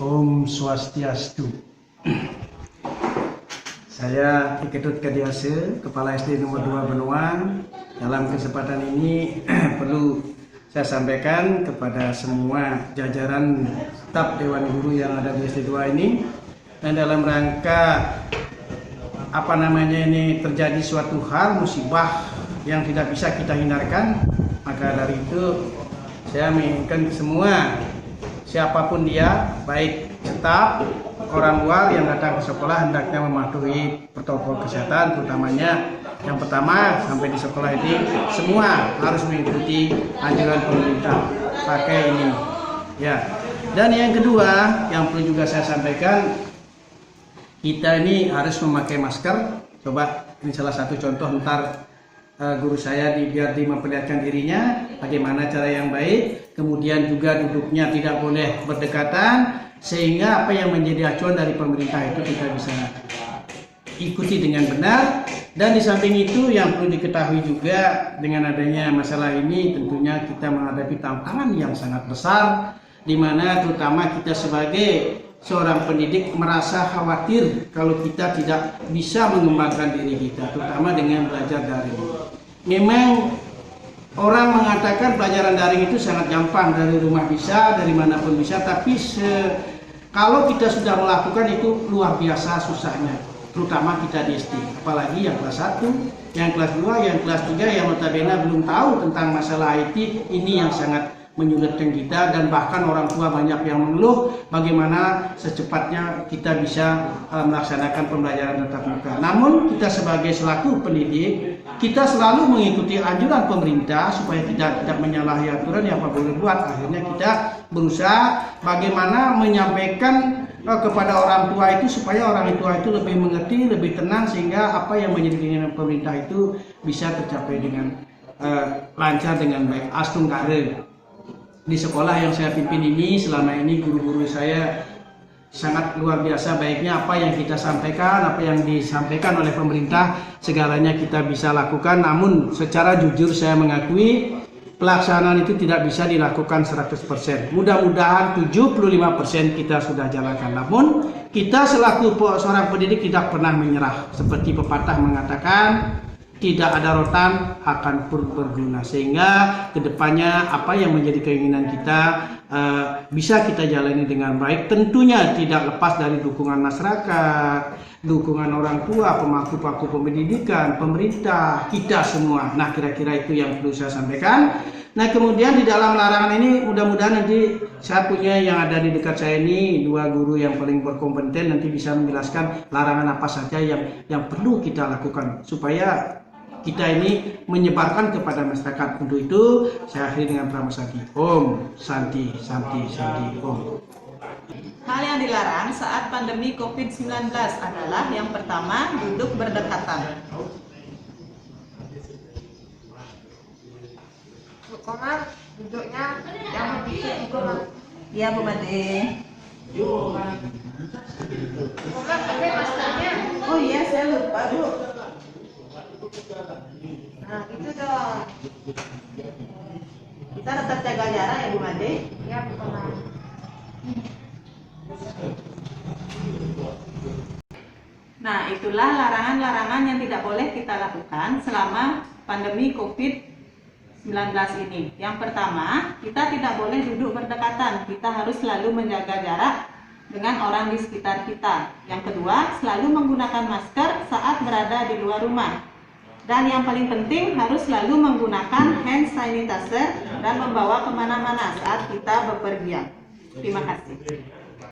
Om Swastiastu. Saya Ki Ketut Kadiase, Kepala SD nomor 2 Benoang. Dalam kesempatan ini perlu saya sampaikan kepada semua jajaran staf Dewan Guru yang ada di SD 2 ini, dan dalam rangka ini terjadi suatu hal musibah yang tidak bisa kita hindarkan, maka dari itu saya menginginkan semua siapapun dia, baik staf, orang luar yang datang ke sekolah hendaknya mematuhi protokol kesehatan, terutamanya yang pertama sampai di sekolah ini semua harus mengikuti anjuran pemerintah pakai ini ya. Dan yang kedua yang perlu juga saya sampaikan, kita ini harus memakai masker. Coba ini salah satu contoh, ntar guru saya biar memperlihatkan dirinya bagaimana cara yang baik, kemudian juga duduknya tidak boleh berdekatan, sehingga apa yang menjadi acuan dari pemerintah itu kita bisa ikuti dengan benar. Dan di samping itu yang perlu diketahui juga, dengan adanya masalah ini tentunya kita menghadapi tantangan yang sangat besar, di mana terutama kita sebagai seorang pendidik merasa khawatir kalau kita tidak bisa mengembangkan diri kita, terutama dengan belajar daring. Memang orang mengatakan pelajaran daring itu sangat gampang, dari rumah bisa, dari manapun bisa, tapi kalau kita sudah melakukan itu luar biasa susahnya, terutama kita di SD, apalagi yang kelas 1, yang kelas 2, yang kelas 3 yang notabene belum tahu tentang masalah IT. Ini yang sangat menyulitkan kita, dan bahkan orang tua banyak yang mengeluh bagaimana secepatnya kita bisa melaksanakan pembelajaran tatap muka. Namun kita sebagai selaku pendidik, kita selalu mengikuti anjuran pemerintah supaya kita tidak menyalahi aturan yang apa boleh buat. Akhirnya kita berusaha bagaimana menyampaikan kepada orang tua itu supaya orang tua itu lebih mengerti, lebih tenang, sehingga apa yang menjadi keinginan pemerintah itu bisa tercapai dengan lancar, dengan baik. Astung kare. Di sekolah yang saya pimpin ini, selama ini guru-guru saya sangat luar biasa baiknya. Apa yang kita sampaikan, apa yang disampaikan oleh pemerintah, segalanya kita bisa lakukan. Namun secara jujur saya mengakui pelaksanaan itu tidak bisa dilakukan 100%. Mudah-mudahan 75% kita sudah jalankan. Namun kita selaku seorang pendidik tidak pernah menyerah. Seperti pepatah mengatakan, tidak ada rotan akan berguna, sehingga kedepannya apa yang menjadi keinginan kita bisa kita jalani dengan baik. Tentunya tidak lepas dari dukungan masyarakat, dukungan orang tua, pemangku pendidikan, pemerintah, kita semua. Nah, kira-kira itu yang perlu saya sampaikan. Nah, kemudian di dalam larangan ini mudah-mudahan nanti saya punya yang ada di dekat saya ini 2 guru yang paling berkompeten, nanti bisa menjelaskan larangan apa saja yang perlu kita lakukan supaya kita ini menyebarkan kepada masyarakat. Untuk itu saya akhiri dengan pramasati. Om Santi Santi Santi Om. Hal yang dilarang saat pandemi COVID-19 adalah yang pertama, duduk berdekatan. Bu Komar, duduknya jangan dikit Bu Komar. Iya Bu Made. Komar, pakai maskernya. Oh iya, saya lupa Bu. Nah, itu dong. Kita tetap jaga jarak ya Bu Made. Ya Bu Komar. Nah, itulah larangan-larangan yang tidak boleh kita lakukan selama pandemi COVID-19 ini. Yang pertama, kita tidak boleh duduk berdekatan. Kita harus selalu menjaga jarak dengan orang di sekitar kita. Yang kedua, selalu menggunakan masker saat berada di luar rumah. Dan yang paling penting, harus selalu menggunakan hand sanitizer dan membawa kemana-mana saat kita bepergian. Terima kasih.